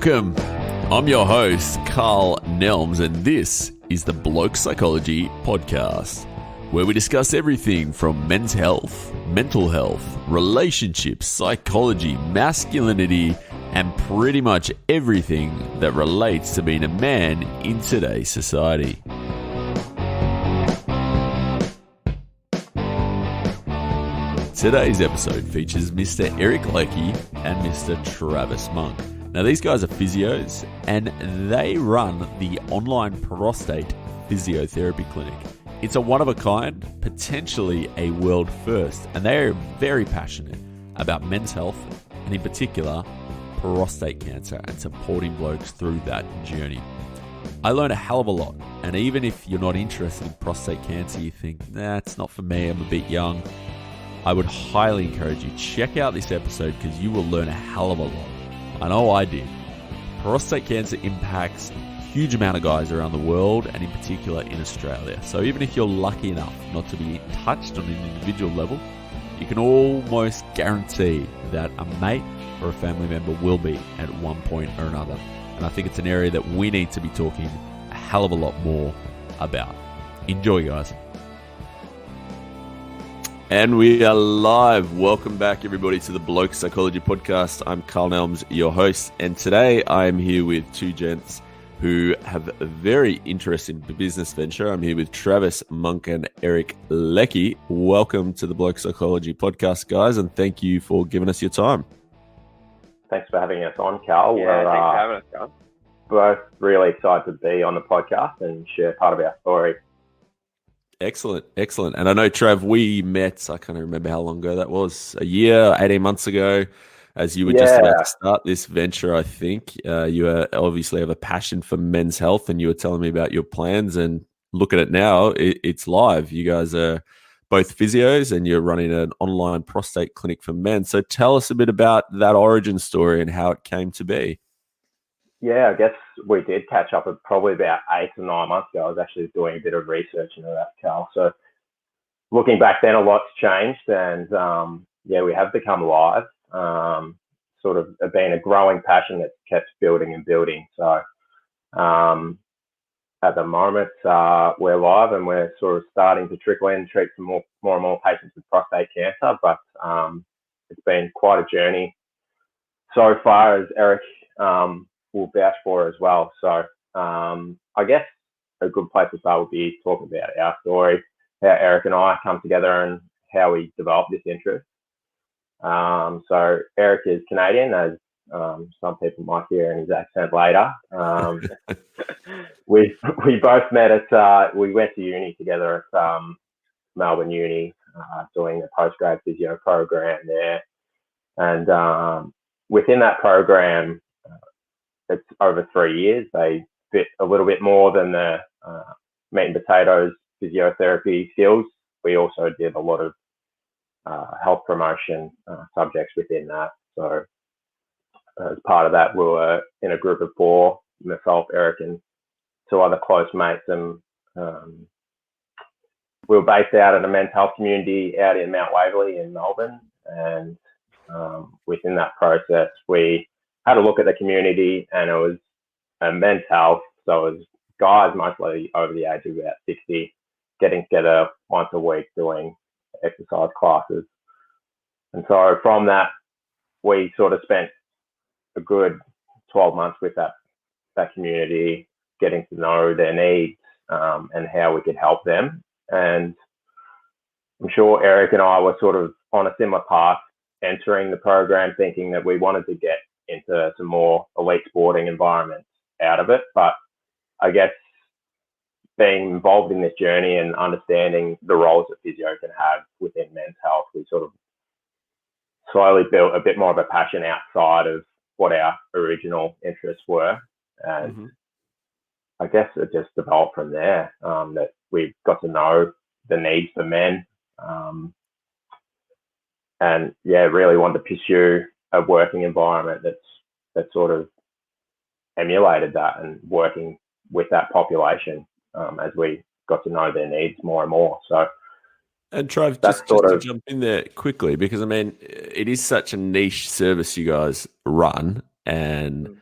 Welcome. I'm your host, Carl Nelms, and this is the Blokes Psychology Podcast, where we discuss everything from men's health, mental health, relationships, psychology, masculinity, and pretty much everything that relates to being a man in today's society. Today's episode features Mr. Eric Leckie and Mr. Travis Monk. Now, these guys are physios, and they run the Online Prostate Physiotherapy Clinic. It's a one-of-a-kind, potentially a world first, and they are very passionate about men's health, and in particular, prostate cancer, and supporting blokes through that journey. I learned a hell of a lot, and even if you're not interested in prostate cancer, you think, nah, it's not for me, I'm a bit young, I would highly encourage you, check out this episode because you will learn a hell of a lot. I know I did. Prostate cancer impacts a huge amount of guys around the world and in particular in Australia. So even if you're lucky enough not to be touched on an individual level, you can almost guarantee that a mate or a family member will be at one point or another. And I think it's an area that we need to be talking a hell of a lot more about. Enjoy, guys. And we are live. Welcome back, everybody, to the Blokes Psychology Podcast. I'm Carl Nelms, your host, and today I am here with two gents who have a very interesting business venture. I'm here with Travis Monk and Eric Leckie. Welcome to the Blokes Psychology Podcast, guys, and thank you for giving us your time. Thanks for having us on, Carl. Yeah, thanks for having us, Carl. Both really excited to be on the podcast and share part of our story. Excellent. And I know, Trav, we met, I can't remember how long ago that was, a year, 18 months ago, as you were just about to start this venture, I think. You obviously have a passion for men's health, and you were telling me about your plans, and look at it now, it's live. You guys are both physios, and you're running an online prostate clinic for men. So tell us a bit about that origin story and how it came to be. Yeah, I guess we did catch up probably about 8 to 9 months ago. I was actually doing a bit of research into that, Carl. So looking back then, a lot's changed, and we have become live. Sort of been a growing passion that's kept building and building. So at the moment, we're live, and we're sort of starting to trickle in and treat some more and more patients with prostate cancer. But it's been quite a journey so far, as Eric will vouch for as well. So I guess a good place to start would be talking about our story, how Eric and I come together and how we developed this interest. So Eric is Canadian, as some people might hear in his accent later. We both met we went to uni together at Melbourne Uni, doing the postgrad physio program there. And within that program, it's over 3 years. They fit a little bit more than the meat and potatoes physiotherapy skills. We also did a lot of health promotion subjects within that. So as part of that, we were in a group of 4, myself, Eric, and 2 other close mates. And we were based out in a men's health community out in Mount Waverley in Melbourne. And within that process, we had a look at the community, and it was men's health. So it was guys mostly over the age of about 60 getting together once a week doing exercise classes. And so from that, we sort of spent a good 12 months with that community, getting to know their needs and how we could help them. And I'm sure Eric and I were sort of on a similar path entering the program, thinking that we wanted to get into some more elite sporting environments out of it. But I guess being involved in this journey and understanding the roles that physio can have within men's health, we sort of slowly built a bit more of a passion outside of what our original interests were. And I guess it just developed from there, that we got to know the needs for men. And really wanted to pursue a working environment that sort of emulated that and working with that population as we got to know their needs more and more. So And Trav, just to jump in there quickly, because I mean, it is such a niche service you guys run, and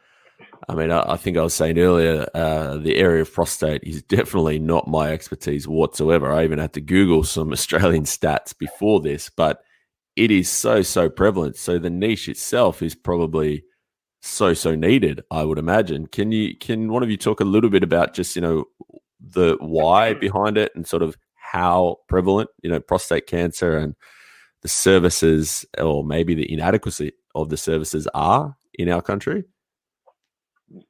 I mean, I think I was saying earlier, the area of prostate is definitely not my expertise whatsoever. I even had to Google some Australian stats before this, but it is so prevalent. So the niche itself is probably so needed, I would imagine. Can one of you talk a little bit about just, the why behind it and sort of how prevalent, prostate cancer and the services, or maybe the inadequacy of the services, are in our country?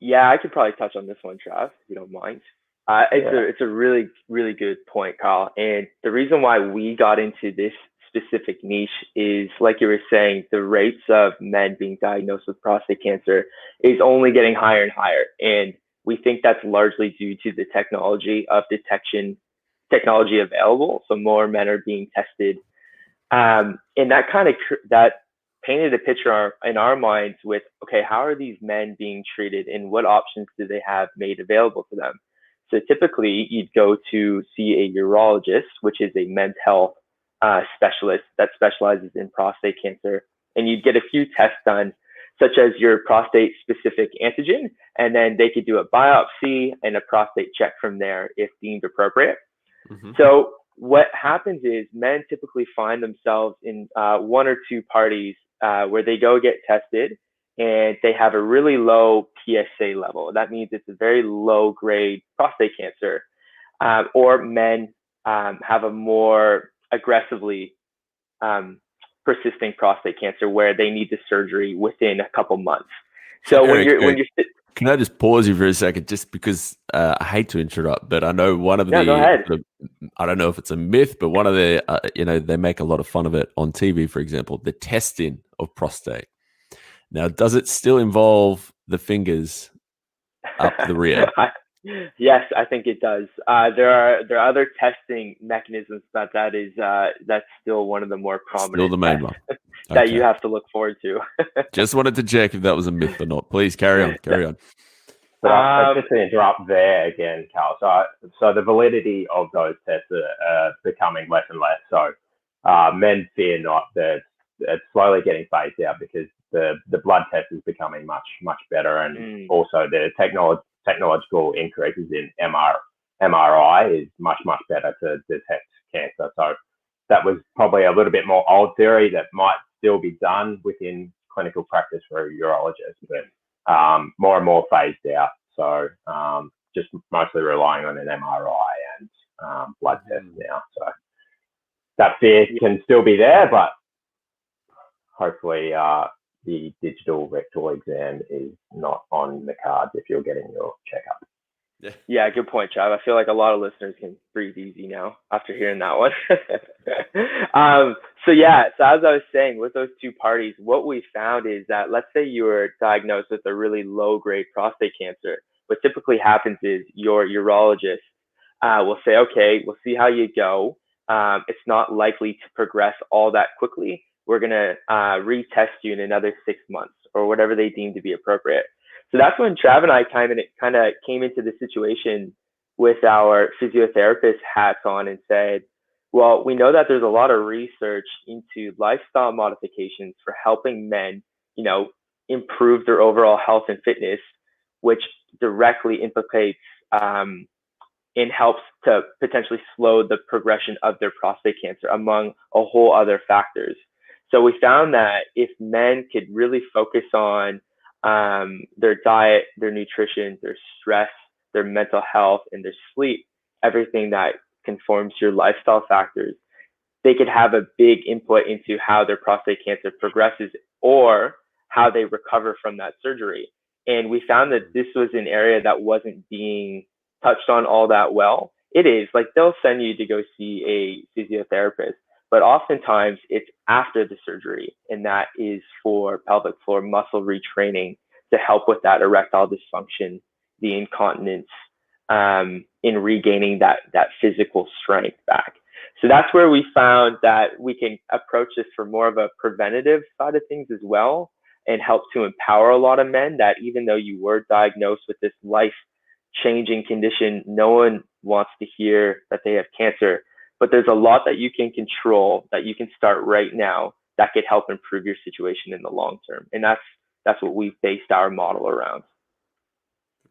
Yeah, I could probably touch on this one, Trav, if you don't mind. It's a really, really good point, Kyle. And the reason why we got into this specific niche is, like you were saying, the rates of men being diagnosed with prostate cancer is only getting higher and higher. And we think that's largely due to the technology of detection technology available. So more men are being tested. And that painted a picture in our minds with, okay, how are these men being treated and what options do they have made available to them? So typically you'd go to see a urologist, which is a men's health specialist that specializes in prostate cancer. And you'd get a few tests done, such as your prostate specific antigen, and then they could do a biopsy and a prostate check from there if deemed appropriate. Mm-hmm. So what happens is men typically find themselves in one or two parties where they go get tested and they have a really low PSA level. That means it's a very low grade prostate cancer, or men have a more aggressively persisting prostate cancer where they need the surgery within a couple months. So Eric, can I just pause you for a second, just because I hate to interrupt, but I know one of go ahead. I don't know if it's a myth, but one of the, they make a lot of fun of it on TV, for example, the testing of prostate. Now, does it still involve the fingers up the rear? Yes, I think it does. There are other testing mechanisms, but that's still one of the more prominent. Still the main one. That you have to look forward to. Just wanted to check if that was a myth or not. Please carry on. But just to interrupt there again, Carl. So the validity of those tests are becoming less and less. So men fear not that it's slowly getting phased out because the blood test is becoming much better, and also the technological increases in MRI is much better to detect cancer. So that was probably a little bit more old theory that might still be done within clinical practice for a urologist, but more and more phased out. So just mostly relying on an MRI and blood test now. So that fear can still be there, but hopefully the digital rectal exam is not on the cards if you're getting your checkup. Yeah, good point, Trav. I feel like a lot of listeners can breathe easy now after hearing that one. So as I was saying, with those two parties, what we found is that, let's say you were diagnosed with a really low-grade prostate cancer. What typically happens is your urologist will say, okay, we'll see how you go. It's not likely to progress all that quickly. We're going to retest you in another 6 months or whatever they deem to be appropriate. So that's when Trav and I kind of came into the situation with our physiotherapist hats on and said, well, we know that there's a lot of research into lifestyle modifications for helping men, improve their overall health and fitness, which directly implicates and helps to potentially slow the progression of their prostate cancer, among a whole other factors. So we found that if men could really focus on their diet, their nutrition, their stress, their mental health, and their sleep, everything that conforms to your lifestyle factors, they could have a big input into how their prostate cancer progresses or how they recover from that surgery. And we found that this was an area that wasn't being touched on all that well. It is, like, they'll send you to go see a physiotherapist, but oftentimes it's after the surgery, and that is for pelvic floor muscle retraining to help with that erectile dysfunction, the incontinence, in regaining that physical strength back. So that's where we found that we can approach this for more of a preventative side of things as well, and help to empower a lot of men that even though you were diagnosed with this life-changing condition, no one wants to hear that they have cancer. But there's a lot that you can control, that you can start right now, that could help improve your situation in the long term. And that's what we've based our model around.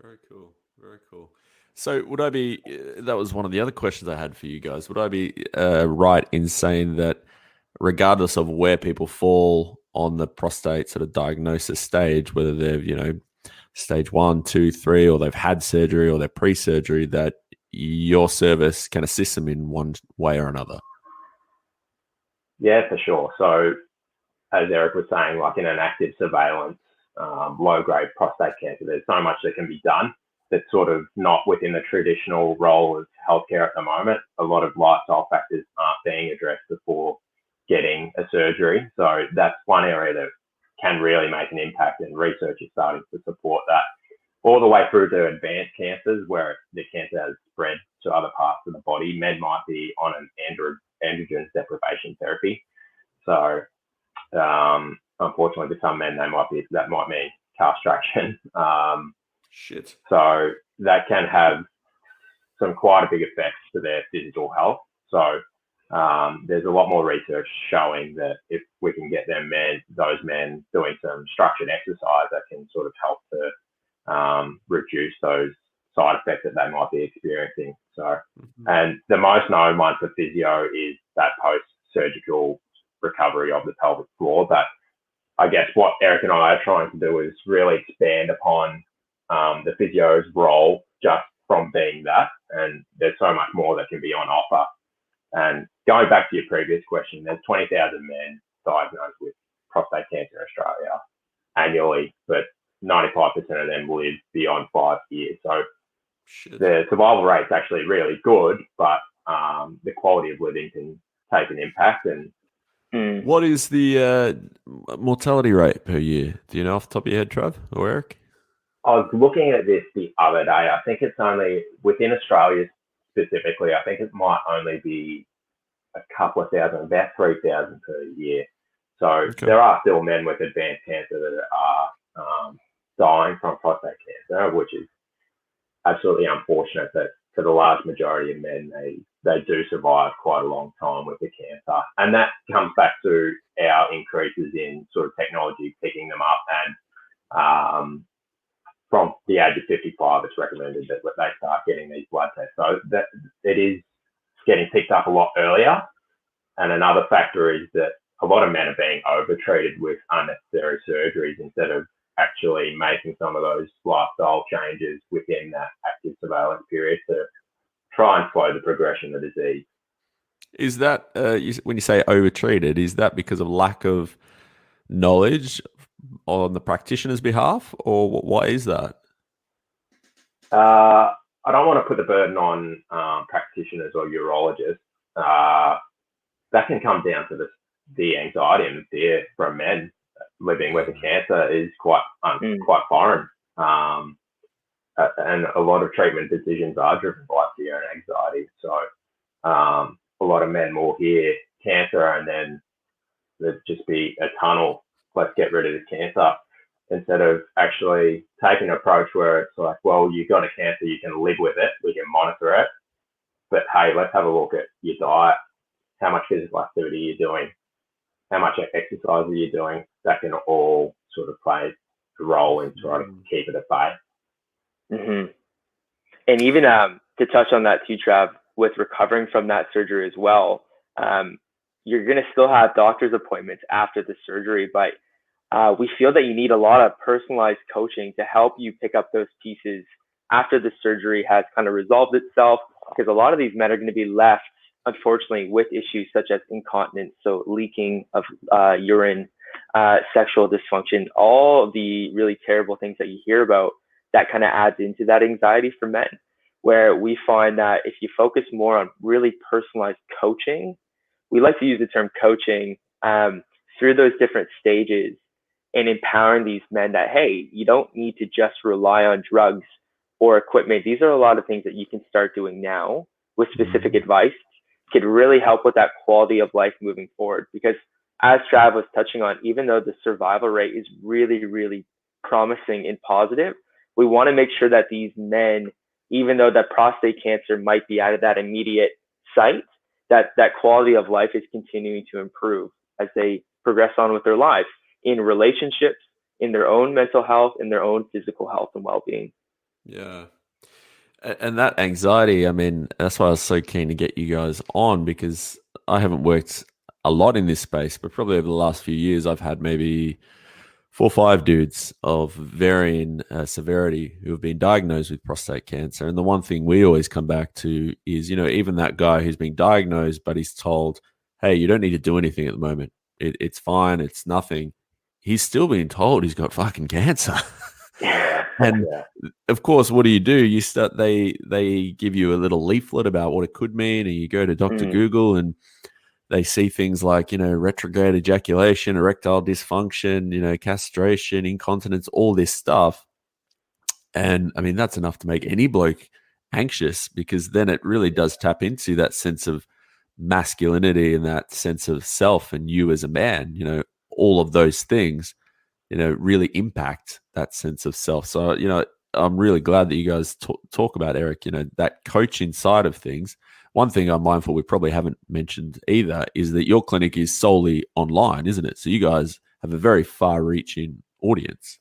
Very cool. Very cool. So, would I be? That was one of the other questions I had for you guys. Would I be right in saying that, regardless of where people fall on the prostate sort of diagnosis stage, whether they've stage 1, 2, 3, or they've had surgery or they're pre-surgery, that your service can assist them in one way or another? Yeah, for sure. So as Eric was saying, like in an active surveillance, low-grade prostate cancer, there's so much that can be done that's sort of not within the traditional role of healthcare at the moment. A lot of lifestyle factors aren't being addressed before getting a surgery. So that's one area that can really make an impact, and research is starting to support that, all the way through to advanced cancers where the cancer has spread to other parts of the body. Men might be on an androgen deprivation therapy. So unfortunately, for some men, that might mean castration. Shit. So that can have some quite a big effects to their physical health. So there's a lot more research showing that if we can get those men doing some structured exercise, that can sort of help to reduce those side effects that they might be experiencing. So, and the most known one for physio is that post-surgical recovery of the pelvic floor. But I guess what Eric and I are trying to do is really expand upon the physio's role just from being that. And there's so much more that can be on offer. And going back to your previous question, there's 20,000 men diagnosed with prostate cancer in Australia annually, but 95% of them live beyond 5 years. So the survival rate's actually really good, but the quality of living can take an impact. And what is the mortality rate per year? Do you know off the top of your head, Trav or Eric? I was looking at this the other day. I think it's only within Australia specifically. I think it might only be a couple of thousand, about 3,000 per year. So there are still men with advanced cancer that are dying from prostate cancer, which is absolutely unfortunate. That for the large majority of men, they do survive quite a long time with the cancer. And that comes back to our increases in sort of technology picking them up. And from the age of 55, it's recommended that they start getting these blood tests. So that it is getting picked up a lot earlier. And another factor is that a lot of men are being overtreated with unnecessary surgeries instead of actually making some of those lifestyle changes within that active surveillance period to try and slow the progression of the disease. Is that, when you say overtreated, is that because of lack of knowledge on the practitioner's behalf, or why is that? I don't want to put the burden on practitioners or urologists. That can come down to the anxiety and fear from men living with a cancer is quite foreign. And a lot of treatment decisions are driven by fear and anxiety. So a lot of men will hear cancer and then there'd just be a tunnel. Let's get rid of the cancer, instead of actually taking an approach where it's like, well, you've got a cancer, you can live with it, we can monitor it. But hey, let's have a look at your diet. How much physical activity are you doing? How much exercise are you doing? That can all sort of play a role in trying to keep it at bay. Mm-hmm. And even to touch on that too, Trav, with recovering from that surgery as well, you're going to still have doctor's appointments after the surgery, but we feel that you need a lot of personalized coaching to help you pick up those pieces after the surgery has kind of resolved itself, because a lot of these men are going to be left, unfortunately, with issues such as incontinence, so leaking of urine, sexual dysfunction, all the really terrible things that you hear about that kind of adds into that anxiety for men, where we find that if you focus more on really personalized coaching, we like to use the term coaching through those different stages and empowering these men that, hey, you don't need to just rely on drugs or equipment. These are a lot of things that you can start doing now with specific advice, could really help with that quality of life moving forward. Because as Trav was touching on, even though the survival rate is really, really promising and positive, we want to make sure that these men, even though that prostate cancer might be out of that immediate sight, that quality of life is continuing to improve as they progress on with their lives in relationships, in their own mental health, in their own physical health and well-being. Yeah. And that anxiety, I mean, that's why I was so keen to get you guys on, because I haven't worked a lot in this space, but probably over the last few years, I've had maybe 4 or 5 dudes of varying severity who have been diagnosed with prostate cancer. And the one thing we always come back to is, even that guy who's been diagnosed, but he's told, hey, you don't need to do anything at the moment. It's fine. It's nothing. He's still being told he's got fucking cancer. Yeah, And yeah, of course, what do? You start, they give you a little leaflet about what it could mean, and you go to Dr. Mm, Google, and they see things like, retrograde ejaculation, erectile dysfunction, castration, incontinence, all this stuff. And I mean, that's enough to make any bloke anxious, because then it really does tap into that sense of masculinity and that sense of self and you as a man, all of those things, really impact that sense of self. So, I'm really glad that you guys talk about, Eric, that coaching side of things. One thing I'm mindful we probably haven't mentioned either is that your clinic is solely online, isn't it? So you guys have a very far-reaching audience.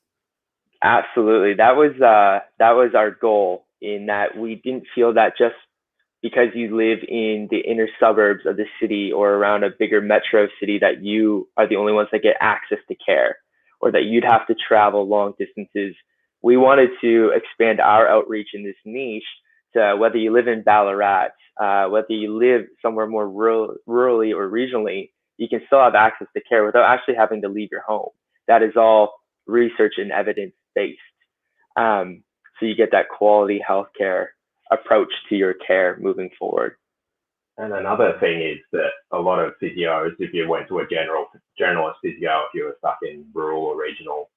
absolutely. That was our goal, in that we didn't feel that just because you live in the inner suburbs of the city or around a bigger metro city that you are the only ones that get access to care, or that you'd have to travel long distances. We wanted to expand our outreach in this niche to whether you live in Ballarat, whether you live somewhere more rurally or regionally, you can still have access to care without actually having to leave your home. That is all research and evidence based. So you get that quality healthcare approach to your care moving forward. and another thing is that a lot of physios, if you went to a generalist physio, if you were stuck in rural or regional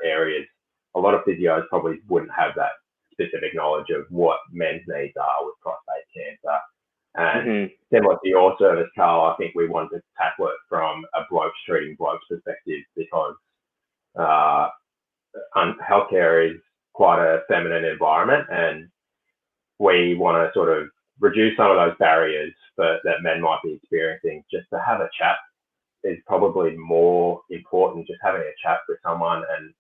areas, a lot of physios probably wouldn't have that specific knowledge of what men's needs are with prostate cancer. And Mm-hmm. similar to your service, Carl, I think we wanted to tackle it from a blokes treating blokes perspective, because uh, healthcare is quite a feminine environment, and we want to sort of reduce some of those barriers that men might be experiencing. Just to have a chat is probably more important, just having a chat with someone and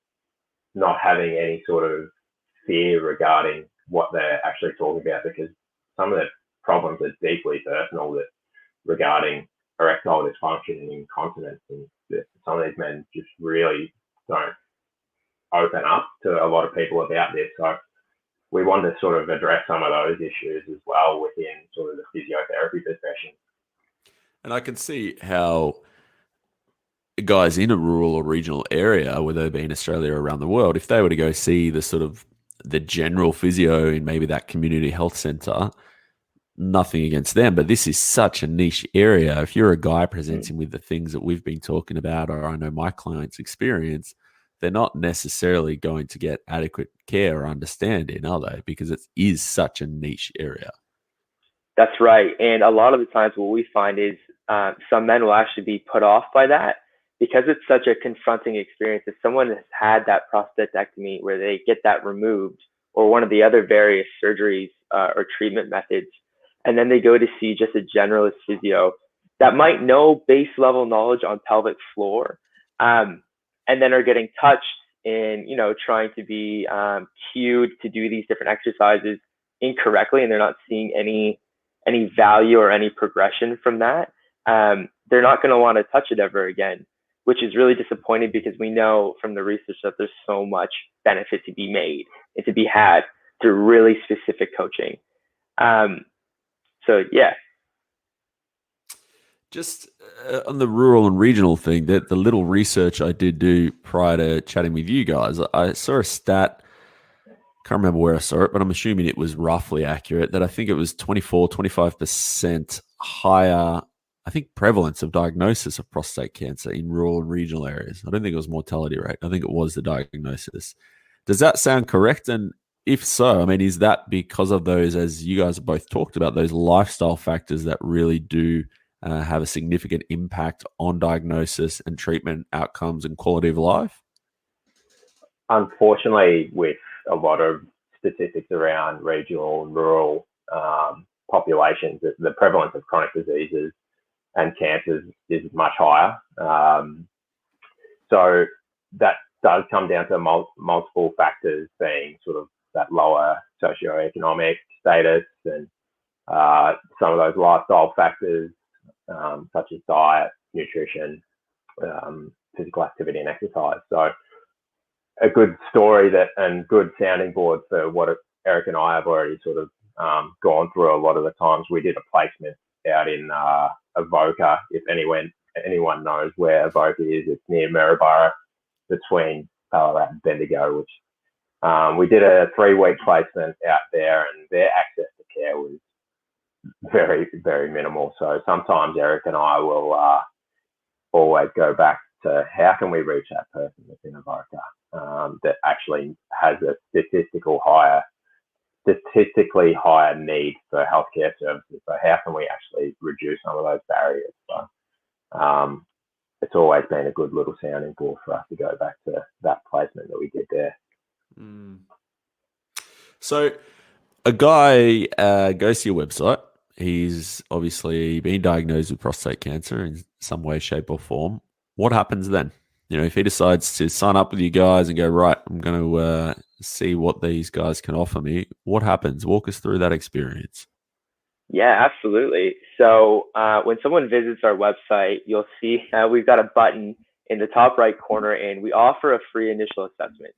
not having any sort of fear regarding what they're actually talking about, because some of the problems are deeply personal, that regarding erectile dysfunction and incontinence, and some of these men just really don't open up to a lot of people about this. So we want to sort of address some of those issues as well within sort of the physiotherapy profession. And I can see how guys in a rural or regional area, whether they be in Australia or around the world, if they were to go see the general physio in maybe that community health centre, nothing against them, but this is such a niche area. If you're a guy presenting with the things that we've been talking about, or I know my clients experience, they're not necessarily going to get adequate care or understanding, are they? Because it is such a niche area. That's right. And a lot of the times what we find is some men will actually be put off by that, because it's such a confronting experience. If someone has had that prostatectomy where they get that removed, or one of the other various surgeries or treatment methods, and then they go to see just a generalist physio that might know base level knowledge on pelvic floor, and then are getting touched and, trying to be cued to do these different exercises incorrectly, and they're not seeing any value or any progression from that, they're not going to want to touch it ever again, which is really disappointing, because we know from the research that there's so much benefit to be made and to be had through really specific coaching. So yeah. Just on the rural and regional thing, that the little research I did do prior to chatting with you guys, I saw a stat. Can't remember where I saw it, but I'm assuming it was roughly accurate, that I think it was 25% higher, I think, prevalence of diagnosis of prostate cancer in rural and regional areas. I don't think it was mortality rate. I think it was the diagnosis. Does that sound correct? And if so, I mean, is that because of those, as you guys have both talked about, those lifestyle factors that really do have a significant impact on diagnosis and treatment outcomes and quality of life? Unfortunately, with a lot of statistics around regional and rural populations, the prevalence of chronic diseases and cancers is much higher. So that does come down to multiple factors, being sort of that lower socioeconomic status and some of those lifestyle factors, such as diet, nutrition, physical activity and exercise. So a good story and good sounding board for what Eric and I have already sort of gone through a lot of the times. We did a placement out in Avoca. If anyone knows where Avoca is, it's near Maryborough, between Ballarat and Bendigo, which we did a 3-week placement out there, and their access to care was very, very minimal. So sometimes Eric and I will always go back to how can we reach that person within Avoca that actually has a statistically higher need for healthcare services. So how can we actually reduce some of those barriers? So it's always been a good little sounding board for us to go back to that placement that we did there. So a guy goes to your website. He's obviously been diagnosed with prostate cancer in some way, shape, or form. What happens then? If he decides to sign up with you guys and go, right, I'm going to see what these guys can offer me, what happens? Walk us through that experience. Yeah, absolutely. So when someone visits our website, you'll see we've got a button in the top right corner, and we offer a free initial assessment,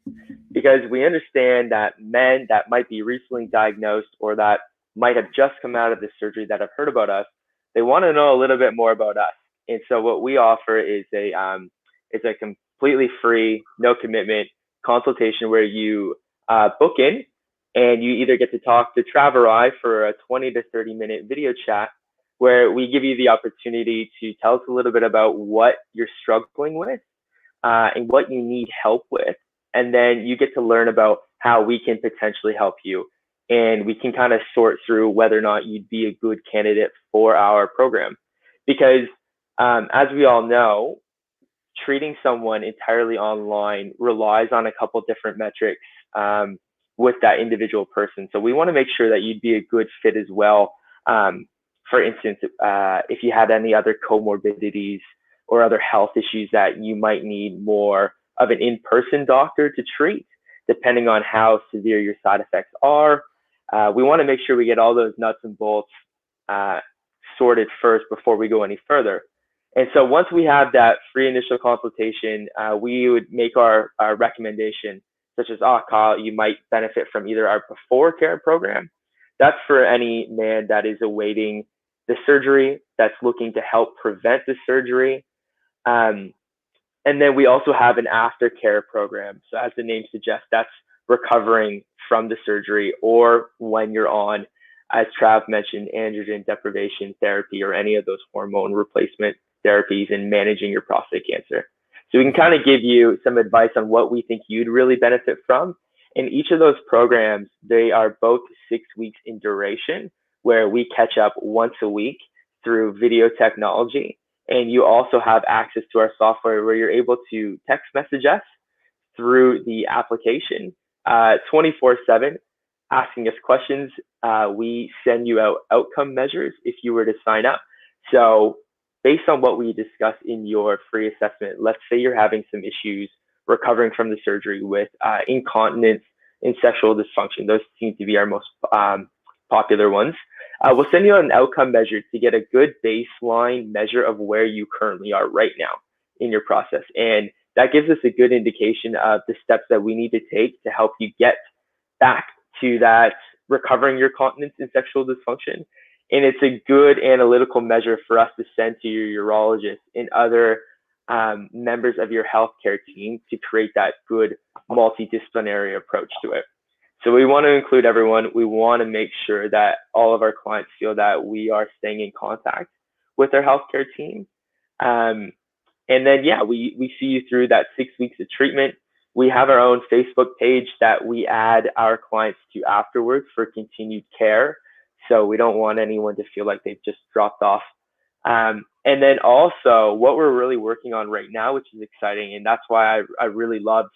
because we understand that men that might be recently diagnosed or that might have just come out of the surgery that have heard about us, they want to know a little bit more about us. And so what we offer is a completely free, no commitment consultation where you book in, and you either get to talk to Trav or I for a 20 to 30 minute video chat where we give you the opportunity to tell us a little bit about what you're struggling with and what you need help with. And then you get to learn about how we can potentially help you. And we can kind of sort through whether or not you'd be a good candidate for our program. Because as we all know, treating someone entirely online relies on a couple different metrics with that individual person. So we want to make sure that you'd be a good fit as well. For instance, if you had any other comorbidities or other health issues that you might need more of an in-person doctor to treat, depending on how severe your side effects are. We want to make sure we get all those nuts and bolts sorted first before we go any further. And so once we have that free initial consultation, we would make our recommendation, such as, Kyle, you might benefit from either our before care program. That's for any man that is awaiting the surgery, that's looking to help prevent the surgery. And then we also have an aftercare program. So as the name suggests, that's recovering from the surgery, or when you're on, as Trav mentioned, androgen deprivation therapy or any of those hormone replacement therapies and managing your prostate cancer. So we can kind of give you some advice on what we think you'd really benefit from. In each of those programs, they are both 6 weeks in duration, where we catch up once a week through video technology. And you also have access to our software where you're able to text message us through the application 24/7, asking us questions. We send you out outcome measures if you were to sign up. So based on what we discussed in your free assessment, let's say you're having some issues recovering from the surgery with incontinence and sexual dysfunction. Those seem to be our most popular ones. We'll send you out an outcome measure to get a good baseline measure of where you currently are right now in your process. And that gives us a good indication of the steps that we need to take to help you get back to that recovering your continence and sexual dysfunction. And it's a good analytical measure for us to send to your urologist and other members of your healthcare team to create that good multidisciplinary approach to it. So we want to include everyone. We want to make sure that all of our clients feel that we are staying in contact with our healthcare team. And then, we see you through that 6 weeks of treatment. We have our own Facebook page that we add our clients to afterwards for continued care. So we don't want anyone to feel like they've just dropped off. And then also what we're really working on right now, which is exciting, and that's why I really loved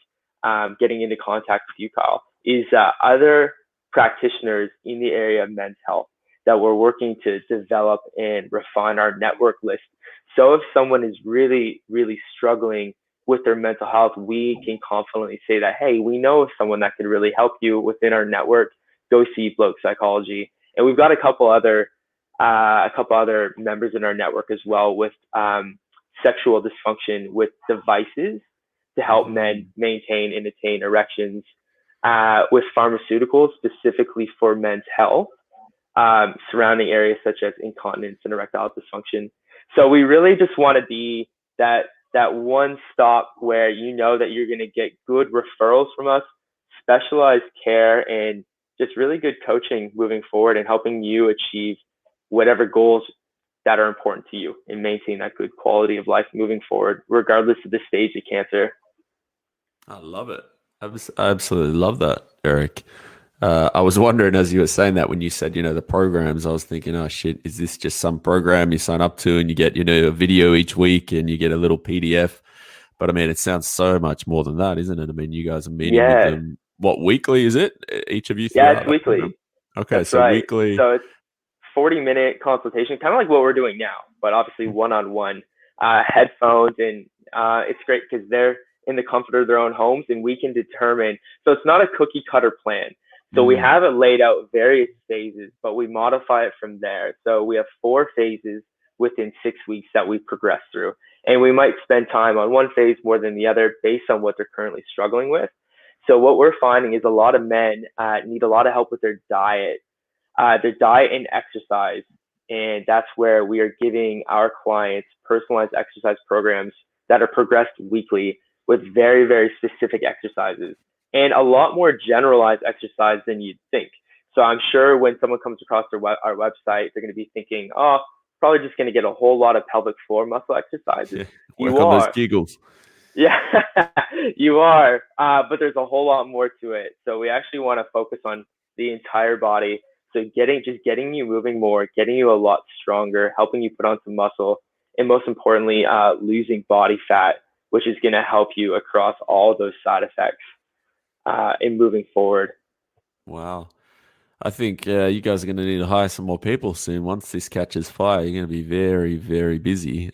getting into contact with you, Kyle, is other practitioners in the area of men's health that we're working to develop and refine our network list. So if someone is really, really struggling with their mental health, we can confidently say that, hey, we know someone that could really help you within our network. Go see Blokes Psychology. And we've got a couple other members in our network as well with sexual dysfunction with devices to help men maintain and attain erections, with pharmaceuticals specifically for men's health, surrounding areas such as incontinence and erectile dysfunction. So we really just want to be that one stop where you know that you're going to get good referrals from us, specialized care, and just really good coaching moving forward and helping you achieve whatever goals that are important to you and maintain that good quality of life moving forward, regardless of the stage of cancer. I love it. I absolutely love that, Eric. I was wondering, as you were saying that, when you said, the programs, I was thinking, oh shit, is this just some program you sign up to and you get, a video each week and you get a little PDF? But I mean, it sounds so much more than that, isn't it? I mean, you guys are meeting with them, what, weekly is it? Each of you? Yeah, it's weekly. Program? Okay, that's so right. weekly. So it's 40-minute consultation, kind of like what we're doing now, but obviously one-on-one, headphones, and it's great because they're in the comfort of their own homes and we can determine. So it's not a cookie cutter plan. So we have it laid out various phases, but we modify it from there. So we have 4 phases within 6 weeks that we progress through. And we might spend time on one phase more than the other based on what they're currently struggling with. So what we're finding is a lot of men need a lot of help with their diet and exercise. And that's where we are giving our clients personalized exercise programs that are progressed weekly with very, very specific exercises and a lot more generalized exercise than you'd think. So I'm sure when someone comes across our website, they're going to be thinking, oh, probably just going to get a whole lot of pelvic floor muscle exercises. Yeah, work on those giggles. Yeah, you are. But there's a whole lot more to it. So we actually want to focus on the entire body. So getting you moving more, getting you a lot stronger, helping you put on some muscle, and most importantly, losing body fat, which is going to help you across all those side effects in moving forward. Wow. I think you guys are going to need to hire some more people soon. Once this catches fire, you're going to be very, very busy.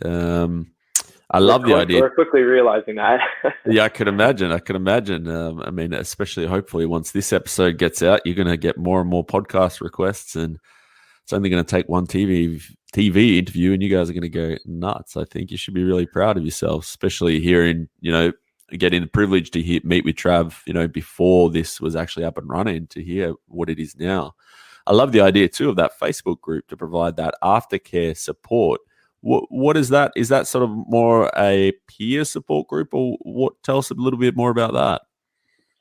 I love the idea. We're quickly realizing that. Yeah, I could imagine. I mean, especially hopefully once this episode gets out, you're going to get more and more podcast requests, and it's only going to take one TV interview, and you guys are going to go nuts. I think you should be really proud of yourselves, especially hearing, getting the privilege to meet with Trav, before this was actually up and running, to hear what it is now. I love the idea too of that Facebook group to provide that aftercare support. What is that? Is that sort of more a peer support group, or what? Tell us a little bit more about that.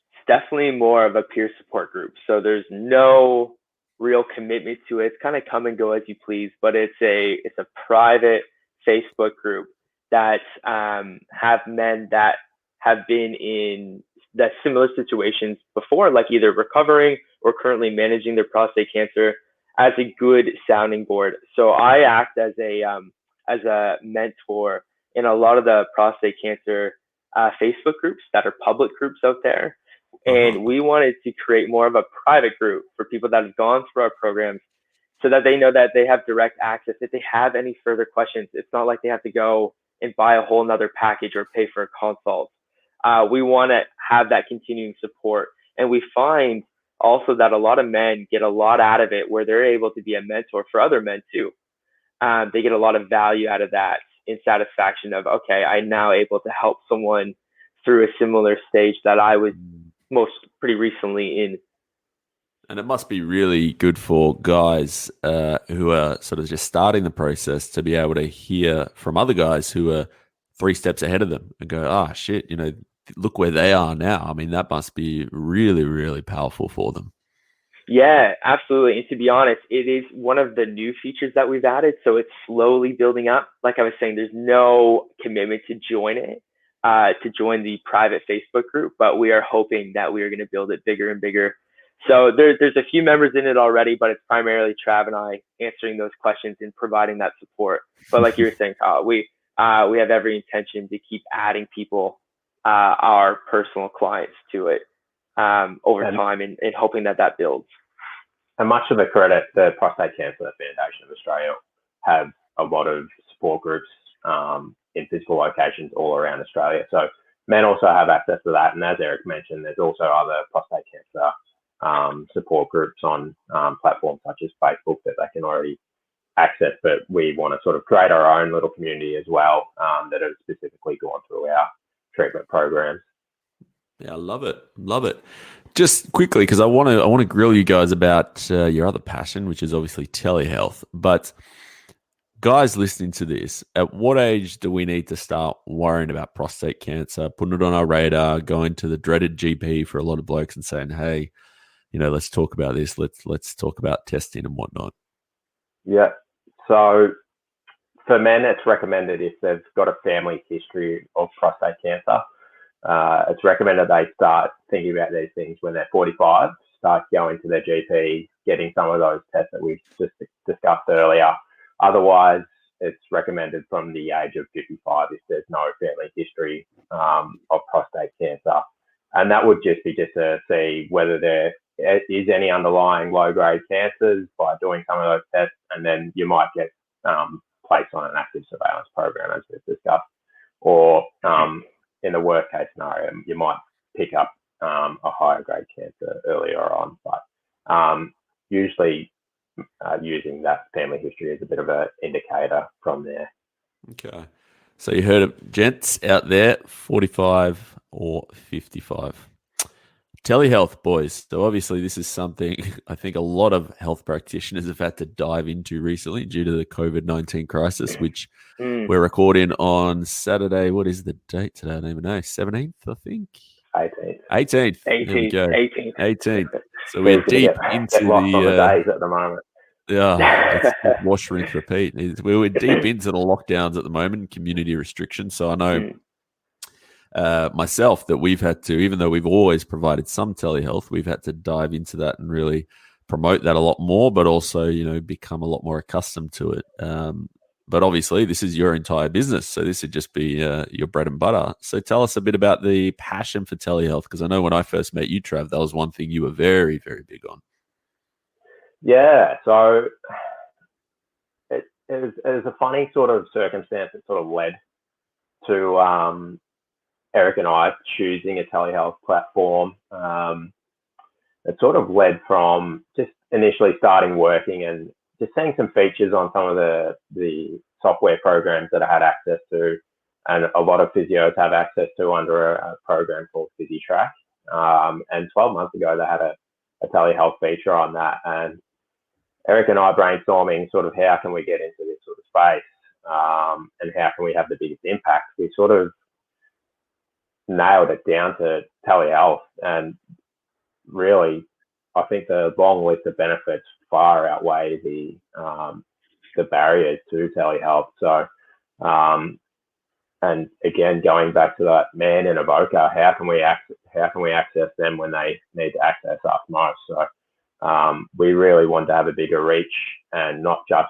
It's definitely more of a peer support group. So there's no real commitment to it. It's kind of come and go as you please, but it's a private Facebook group that have men that have been in that similar situations before, like either recovering or currently managing their prostate cancer, as a good sounding board. So I act as a mentor in a lot of the prostate cancer Facebook groups that are public groups out there. And we wanted to create more of a private group for people that have gone through our programs so that they know that they have direct access. If they have any further questions, it's not like they have to go and buy a whole nother package or pay for a consult. We want to have that continuing support. And we find also that a lot of men get a lot out of it where they're able to be a mentor for other men too. They get a lot of value out of that in satisfaction of, okay, I'm now able to help someone through a similar stage that I was pretty recently in. And it must be really good for guys who are sort of just starting the process to be able to hear from other guys who are 3 steps ahead of them and go, oh, shit, look where they are now. I mean, that must be really, really powerful for them. Yeah, absolutely. And to be honest, it is one of the new features that we've added. So it's slowly building up. Like I was saying, there's no commitment to join it, to join the private Facebook group, but we are hoping that we are going to build it bigger and bigger. So there's a few members in it already, but it's primarily Trav and I answering those questions and providing that support. But like you were saying, Kyle, we have every intention to keep adding people, our personal clients to it over time and hoping that builds. And much of the credit, the Prostate Cancer Foundation of Australia have a lot of support groups in physical locations all around Australia. So men also have access to that. And as Eric mentioned, there's also other prostate cancer support groups on platforms such as Facebook that they can already access, but we want to sort of create our own little community as well that have specifically gone through our treatment programs. Yeah, I love it. Love it. Just quickly, because I want to grill you guys about your other passion, which is obviously telehealth. But guys listening to this, at what age do we need to start worrying about prostate cancer, putting it on our radar, going to the dreaded GP for a lot of blokes and saying, hey, let's talk about this. Let's talk about testing and whatnot. Yeah. So for men, it's recommended if they've got a family history of prostate cancer, it's recommended they start thinking about these things when they're 45, start going to their GP, getting some of those tests that we just discussed earlier. Otherwise, it's recommended from the age of 55 if there's no family history of prostate cancer. And that would just be to see whether there is any underlying low-grade cancers by doing some of those tests, and then you might get placed on an active surveillance program, as we've discussed. Or in the worst-case scenario, you might pick up a higher-grade cancer earlier on. But usually using that family history as a bit of an indicator from there. Okay. So you heard it, gents out there, 45 or 55. Telehealth, boys. So obviously this is something I think a lot of health practitioners have had to dive into recently due to the COVID-19 crisis, which we're recording on Saturday. What is the date today? I don't even know. 17th, I think? 18th. There we go. 18th. So we're deep into the days at the moment. Yeah, it's just wash, rinse, repeat. We're deep into the lockdowns at the moment, community restrictions. So I know myself that we've had to, even though we've always provided some telehealth, we've had to dive into that and really promote that a lot more, but also, become a lot more accustomed to it. But obviously, this is your entire business. So this would just be your bread and butter. So tell us a bit about the passion for telehealth, because I know when I first met you, Trav, that was one thing you were very, very big on. Yeah, so it was a funny sort of circumstance that sort of led to Eric and I choosing a telehealth platform. It sort of led from just initially starting working and just seeing some features on some of the software programs that I had access to, and a lot of physios have access to under a program called PhysiTrack. And 12 months ago, they had a telehealth feature on that. And Eric and I brainstorming sort of how can we get into this sort of space and how can we have the biggest impact. We sort of nailed it down to telehealth, and really, I think the long list of benefits far outweigh the barriers to telehealth. So, and again, going back to that man in Avoca, how can we access them when they need to access us most? So, we really want to have a bigger reach and not just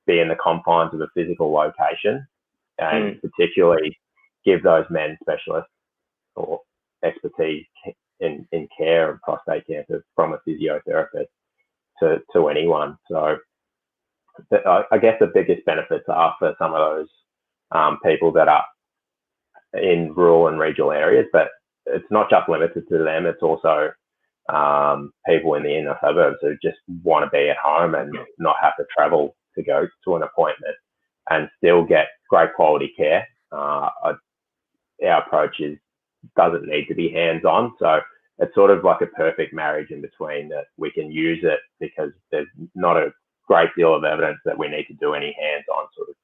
be in the confines of a physical location, and particularly give those men specialists or expertise in care of prostate cancer from a physiotherapist to anyone. So I guess the biggest benefits are for some of those people that are in rural and regional areas, but it's not just limited to them. It's also people in the inner suburbs who just want to be at home and not have to travel to go to an appointment and still get great quality care. Our approach doesn't need to be hands-on, so it's sort of like a perfect marriage in between, that we can use it because there's not a great deal of evidence that we need to do any hands-on sort of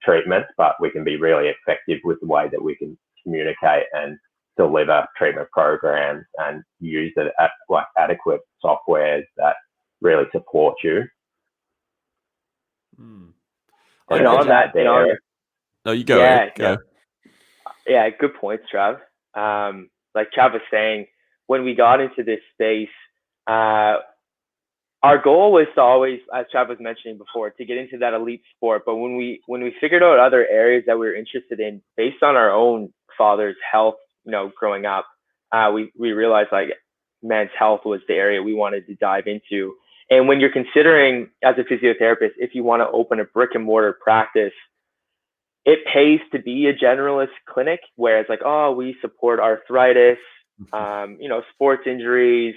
treatments, but we can be really effective with the way that we can communicate and deliver treatment programs and use it at like adequate softwares that really support you. And on that, no, you go. Eric, go. Yeah, good points, Trav. Like Trav was saying, when we got into this space, our goal was to always, as Trav was mentioning before, to get into that elite sport. But when we figured out other areas that we were interested in, based on our own father's health, growing up, we realized like men's health was the area we wanted to dive into. And when you're considering as a physiotherapist, if you want to open a brick and mortar practice, it pays to be a generalist clinic where it's like, oh, we support arthritis, sports injuries,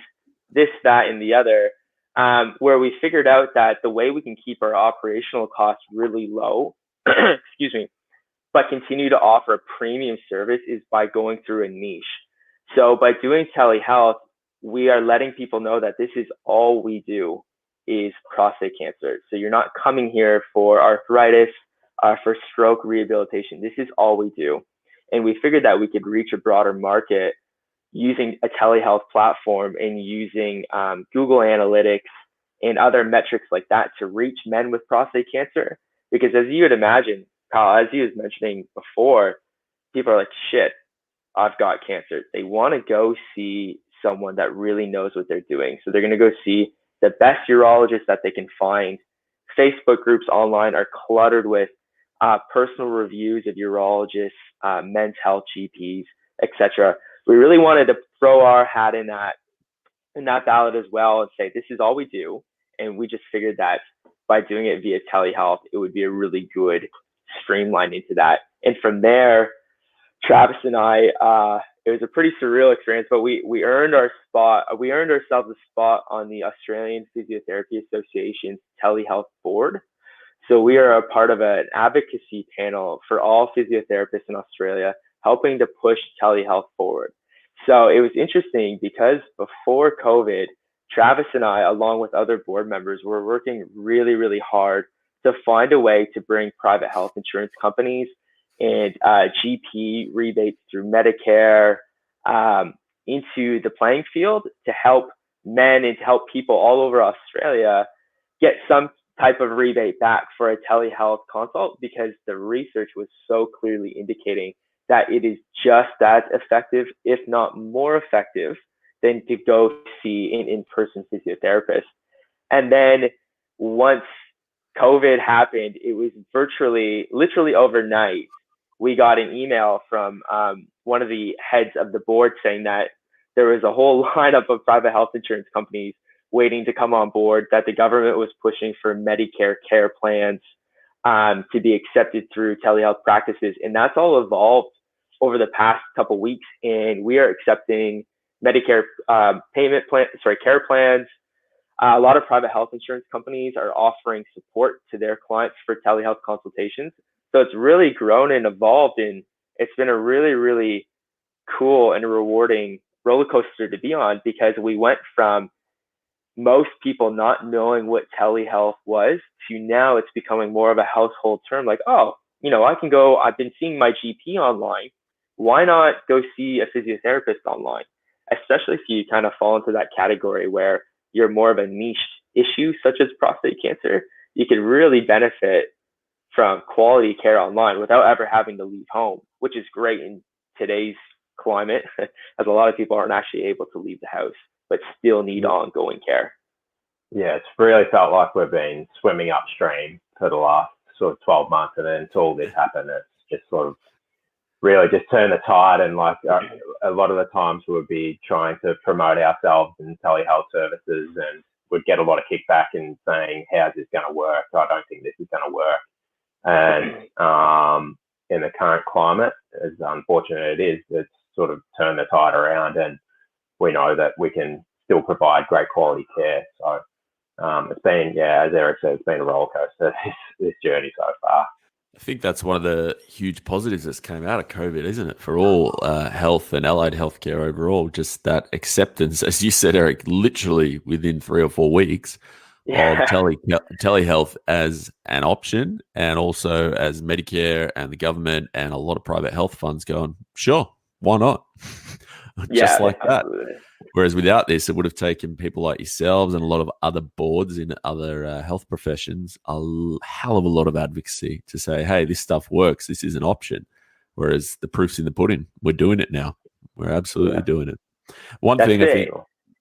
this, that, and the other. Where we figured out that the way we can keep our operational costs really low, excuse me, but continue to offer a premium service is by going through a niche. So by doing telehealth, we are letting people know that this is all we do is prostate cancer. So you're not coming here for arthritis, for stroke rehabilitation. This is all we do. And we figured that we could reach a broader market using a telehealth platform and using Google Analytics and other metrics like that to reach men with prostate cancer. Because as you would imagine, Kyle, as you was mentioning before, people are like, shit, I've got cancer. They want to go see someone that really knows what they're doing. So they're going to go see the best urologist that they can find. Facebook groups online are cluttered with personal reviews of urologists, men's health GPs, etc. We really wanted to throw our hat in that ballot as well and say, this is all we do. And we just figured that by doing it via telehealth, it would be a really good streamline into that. And from there, Travis and I, it was a pretty surreal experience, but we earned our spot. We earned ourselves a spot on the Australian Physiotherapy Association's telehealth board. So we are a part of an advocacy panel for all physiotherapists in Australia, helping to push telehealth forward. So it was interesting because before COVID, Travis and I, along with other board members, were working really, really hard to find a way to bring private health insurance companies and GP rebates through Medicare into the playing field to help men and to help people all over Australia get some type of rebate back for a telehealth consult, because the research was so clearly indicating that it is just as effective, if not more effective, than to go see an in-person physiotherapist. And then once COVID happened, it was literally overnight, we got an email from one of the heads of the board saying that there was a whole lineup of private health insurance companies waiting to come on board, that the government was pushing for Medicare care plans to be accepted through telehealth practices. And that's all evolved over the past couple of weeks. And we are accepting Medicare care plans. A lot of private health insurance companies are offering support to their clients for telehealth consultations. So it's really grown and evolved, and it's been a really, really cool and rewarding roller coaster to be on, because we went from most people not knowing what telehealth was to now it's becoming more of a household term. Like, oh, I've been seeing my GP online. Why not go see a physiotherapist online? Especially if you kind of fall into that category where you're more of a niche issue, such as prostate cancer. You could really benefit from quality care online without ever having to leave home, which is great in today's climate, as a lot of people aren't actually able to leave the house, but still need ongoing care. Yeah, it's really felt like we've been swimming upstream for the last sort of 12 months, and then until this happened, it's just sort of really just turned the tide. And like a lot of the times we would be trying to promote ourselves in telehealth services, and would get a lot of kickback and saying, how's this going to work? I don't think this is going to work. And in the current climate, as unfortunate it is, it's sort of turned the tide around, and we know that we can still provide great quality care. So it's been, as Eric said, it's been a roller coaster, this journey so far. I think that's one of the huge positives that's came out of COVID, isn't it? For all health and allied healthcare overall, just that acceptance, as you said, Eric, literally within 3 or 4 weeks of telehealth as an option, and also as Medicare and the government and a lot of private health funds going, sure, why not? Just like that. Whereas without this, it would have taken people like yourselves and a lot of other boards in other health professions a hell of a lot of advocacy to say, hey, this stuff works. This is an option. Whereas the proof's in the pudding. We're doing it now. We're absolutely doing it. One thing I think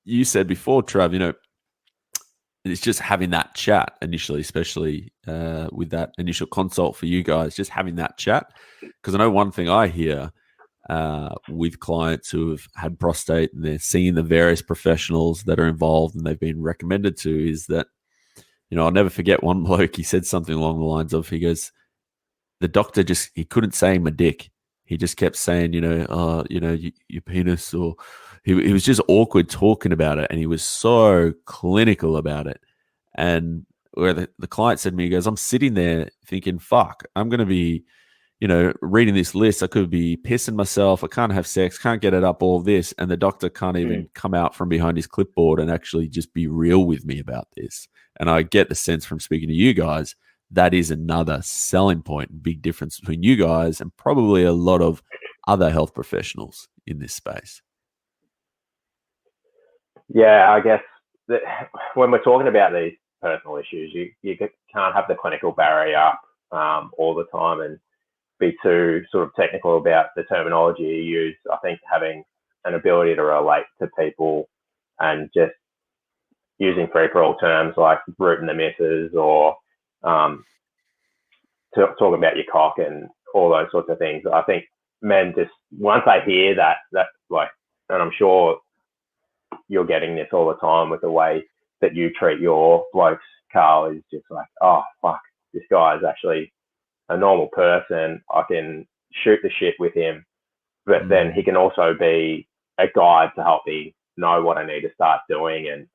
you said before, Trav, it's just having that chat initially, especially with that initial consult for you guys, just having that chat. Because I know one thing I hear with clients who have had prostate and they're seeing the various professionals that are involved and they've been recommended to is that, I'll never forget one bloke, he said something along the lines of, he goes, the doctor he couldn't say my dick. He just kept saying, your penis, or he was just awkward talking about it, and he was so clinical about it. And where the client said to me, he goes, I'm sitting there thinking, fuck, I'm going to be, reading this list. I could be pissing myself. I can't have sex, can't get it up, all this. And the doctor can't even come out from behind his clipboard and actually just be real with me about this. And I get the sense from speaking to you guys, that is another selling point and big difference between you guys and probably a lot of other health professionals in this space. Yeah, I guess that when we're talking about these personal issues, you can't have the clinical barrier up all the time and be too sort of technical about the terminology you use. I think having an ability to relate to people and just using free-for-all terms like rooting the missus or talking about your cock and all those sorts of things. I think men just, once they hear that like, and I'm sure you're getting this all the time with the way that you treat your blokes, Carl, is just like, oh, fuck, this guy is actually a normal person. I can shoot the shit with him, but then he can also be a guide to help me know what I need to start doing and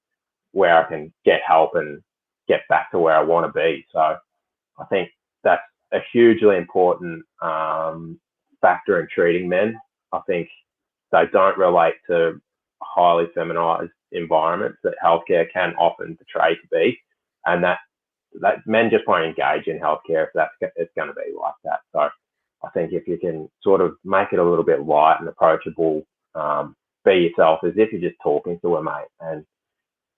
where I can get help and get back to where I want to be. So I think that's a hugely important factor in treating men. I think they don't relate to highly feminized environments that healthcare can often portray to be, and that men just won't engage in healthcare if it's going to be like that. So I think if you can sort of make it a little bit light and approachable, be yourself as if you're just talking to a mate, and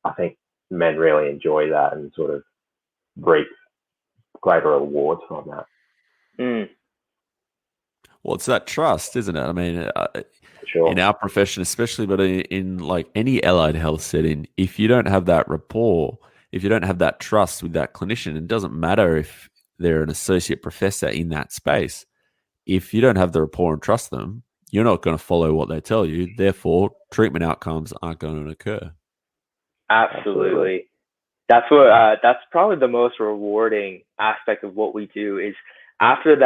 I think men really enjoy that and sort of reap greater rewards from that. Well, it's that trust, isn't it? I mean, Sure. In our profession especially, but in like any allied health setting, if you don't have that rapport, if you don't have that trust with that clinician, it doesn't matter if they're an associate professor in that space. If you don't have the rapport and trust them, you're not going to follow what they tell you. Therefore, treatment outcomes aren't going to occur. Absolutely. That's probably the most rewarding aspect of what we do is after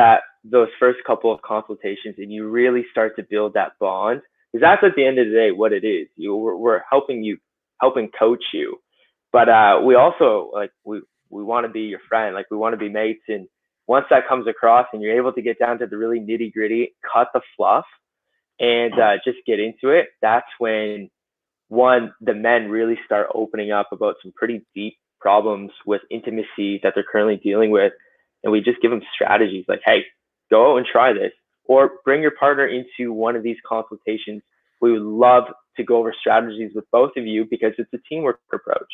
those first couple of consultations and you really start to build that bond, because that's at the end of the day what it is. We're helping coach you, but we also we want to be your friend, like we want to be mates. And once that comes across and you're able to get down to the really nitty gritty, cut the fluff, and just get into it, that's when the men really start opening up about some pretty deep problems with intimacy that they're currently dealing with. And we just give them strategies like, hey, go out and try this, or bring your partner into one of these consultations. We would love to go over strategies with both of you because it's a teamwork approach.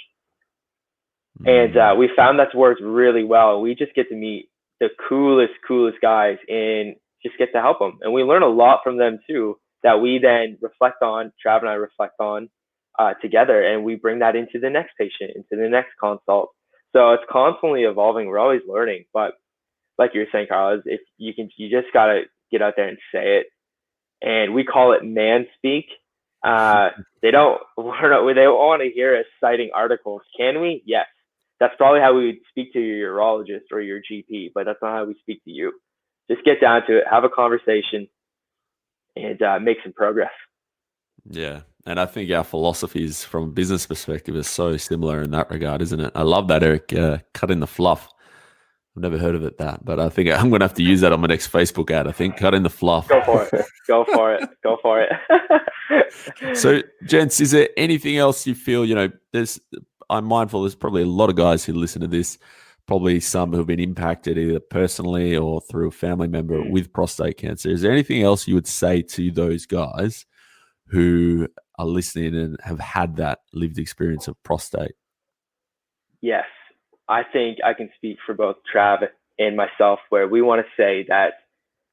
And we found that's worked really well. We just get to meet the coolest guys and just get to help them. And we learn a lot from them too, that we then reflect on, Trav and I reflect on together, and we bring that into the next patient, into the next consult. So it's constantly evolving. We're always learning. But like you're saying, Carl, if you just got to get out there and say it. And we call it man speak. They don't want to hear us citing articles. Can we? Yes. That's probably how we would speak to your urologist or your GP, but that's not how we speak to you. Just get down to it, have a conversation, and make some progress. Yeah. And I think our philosophies from a business perspective are so similar in that regard, isn't it? I love that, Eric, cutting the fluff. I've never heard of it but I think I'm going to have to use that on my next Facebook ad. I think cutting the fluff. Go for it. So, gents, is there anything else you feel, I'm mindful there's probably a lot of guys who listen to this, probably some who've been impacted either personally or through a family member with prostate cancer. Is there anything else you would say to those guys who are listening and have had that lived experience of prostate? Yes. I think I can speak for both Trav and myself, where we want to say that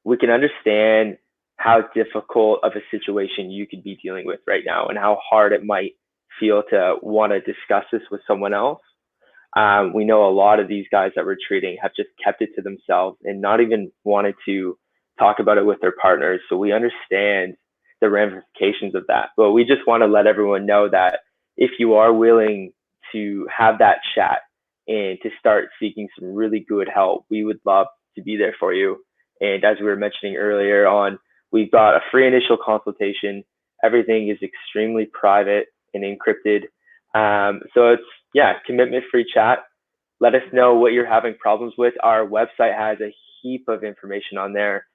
we can understand how difficult of a situation you could be dealing with right now and how hard it might feel to want to discuss this with someone else. We know a lot of these guys that we're treating have just kept it to themselves and not even wanted to talk about it with their partners. So we understand the ramifications of that. But we just want to let everyone know that if you are willing to have that chat and to start seeking some really good help, we would love to be there for you. And as we were mentioning earlier on, we've got a free initial consultation. Everything is extremely private and encrypted. So it's, commitment-free chat. Let us know what you're having problems with. Our website has a heap of information on there.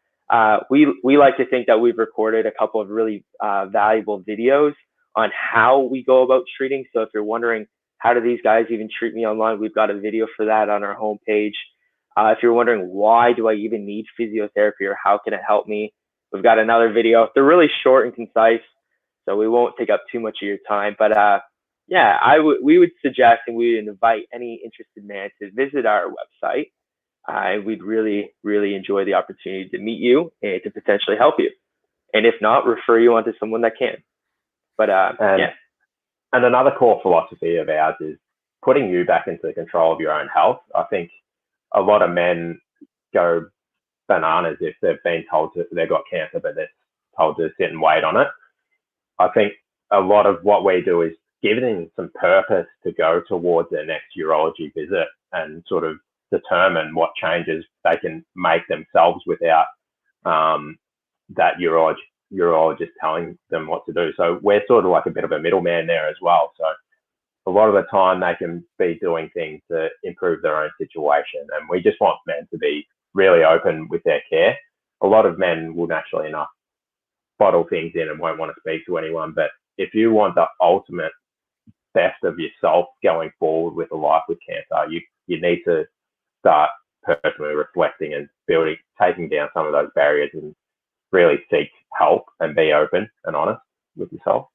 We like to think that we've recorded a couple of really valuable videos on how we go about treating. So if you're wondering, how do these guys even treat me online? We've got a video for that on our homepage. If you're wondering, why do I even need physiotherapy, or how can it help me? We've got another video. They're really short and concise, so we won't take up too much of your time. But we would suggest, and we would invite any interested man to visit our website. And we'd really, really enjoy the opportunity to meet you and to potentially help you. And if not, refer you on to someone that can. But And another core philosophy of ours is putting you back into control of your own health. I think a lot of men go bananas if they've been told they've got cancer, but they're told to sit and wait on it. I think a lot of what we do is giving some purpose to go towards their next urology visit and sort of determine what changes they can make themselves without that urologist telling them what to do. So we're sort of like a bit of a middleman there as well. So a lot of the time they can be doing things to improve their own situation. And we just want men to be really open with their care. A lot of men will naturally enough bottle things in and won't want to speak to anyone. But if you want the ultimate best of yourself going forward with a life with cancer, you need to start personally reflecting and taking down some of those barriers and really seek help and be open and honest with yourself.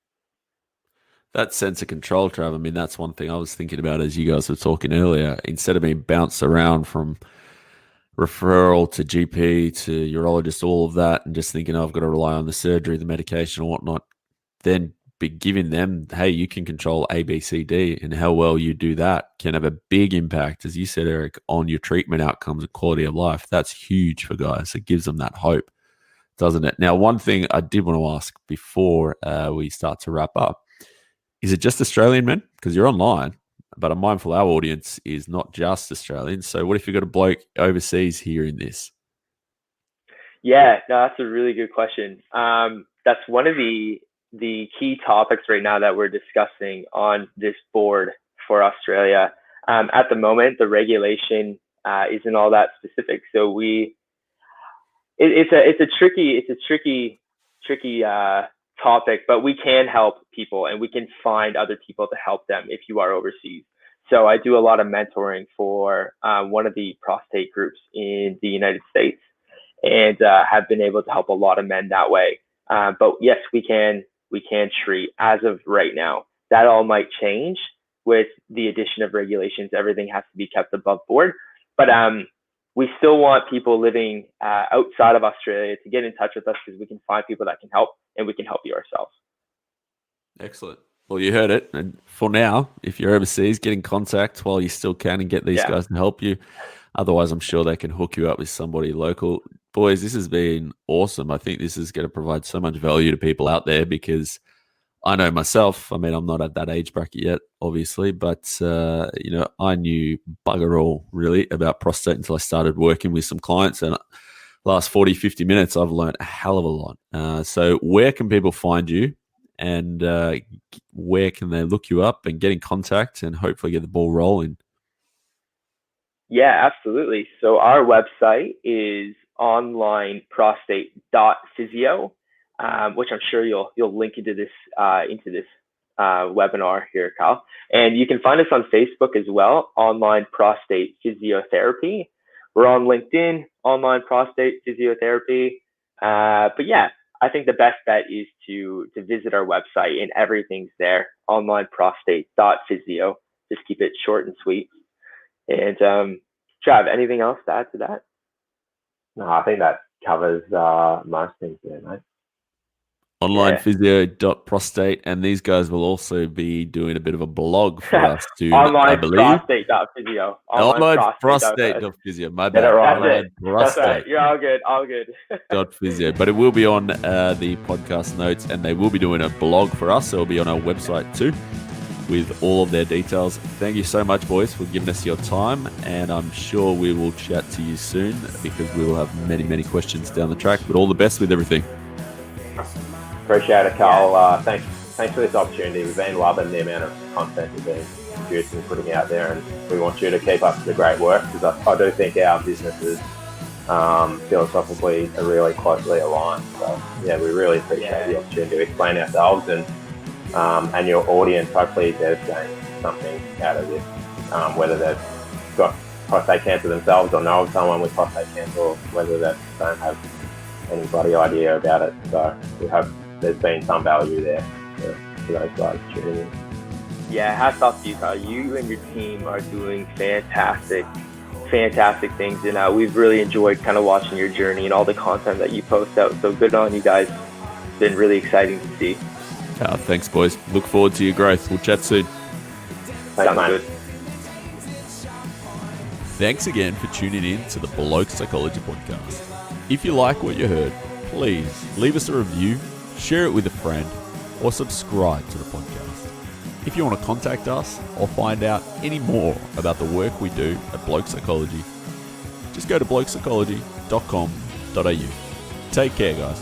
That sense of control, Trav, I mean, that's one thing I was thinking about as you guys were talking earlier. Instead of being bounced around from referral to GP to urologist, all of that, and just thinking, I've got to rely on the surgery, the medication and whatnot, then be giving them, hey, you can control A, B, C, D, and how well you do that can have a big impact, as you said, Eric, on your treatment outcomes and quality of life. That's huge for guys. It gives them that hope, doesn't it? Now, one thing I did want to ask before we start to wrap up, is it just Australian men? Because you're online, but I'm mindful our audience is not just Australian. So what if you've got a bloke overseas hearing this? Yeah, no, that's a really good question. That's one of the key topics right now that we're discussing on this board for Australia. At the moment, the regulation isn't all that specific. So it's a tricky topic, but we can help people and we can find other people to help them if you are overseas. So I do a lot of mentoring for one of the prostate groups in the United States, and have been able to help a lot of men that way. But yes, we can treat as of right now. That all might change with the addition of regulations. Everything has to be kept above board, but we still want people living outside of Australia to get in touch with us, because we can find people that can help, and we can help you ourselves. Excellent. Well, you heard it. And for now, if you're overseas, get in contact while you still can and get these guys to help you. Otherwise, I'm sure they can hook you up with somebody local. Boys, this has been awesome. I think this is going to provide so much value to people out there, because I know myself, I mean, I'm not at that age bracket yet, obviously, but, I knew bugger all really about prostate until I started working with some clients, and last 40, 50 minutes, I've learned a hell of a lot. So where can people find you, and where can they look you up and get in contact and hopefully get the ball rolling? Yeah, absolutely. So our website is Online Prostate Physio, which I'm sure you'll link into this webinar here, Kyle. And you can find us on Facebook as well, Online Prostate Physiotherapy. We're on LinkedIn, Online Prostate Physiotherapy. But yeah, I think the best bet is to visit our website, and everything's there, onlineprostate.physio. Just keep it short and sweet. And Trav, anything else to add to that? No, I think that covers most things there, mate. Onlinephysio.prostate, and these guys will also be doing a bit of a blog for us too. Onlineprostate.physio. Onlineprostate.physio. My bad. That's right. You're all good. .physio. But it will be on the podcast notes, and they will be doing a blog for us, so it'll be on our website too. with all of their details. Thank you so much, boys, for giving us your time, and I'm sure we will chat to you soon because we will have many, many questions down the track. But all the best with everything. Appreciate it, Carl. Thanks for this opportunity. We've been loving the amount of content you've been producing and putting out there, and we want you to keep up the great work, because I do think our businesses philosophically are really closely aligned. So yeah, we really appreciate the opportunity to explain ourselves, and your audience. Hopefully they're getting something out of this, whether they've got prostate cancer themselves or know of someone with prostate cancer, or whether they don't have any bloody idea about it. So we hope there's been some value there for those guys tuning in. Yeah, hats off to you, Kyle. You and your team are doing fantastic things, and we've really enjoyed kind of watching your journey and all the content that you post out. So good on you guys. It's been really exciting to see. Thanks, boys. Look forward to your growth. We'll chat soon. Thanks, Sounds good. Thanks again for tuning in to the Blokes Psychology Podcast. If you like what you heard, please leave us a review, share it with a friend, or subscribe to the podcast. If you want to contact us or find out any more about the work we do at Blokes Psychology, just go to blokespsychology.com.au. Take care, guys.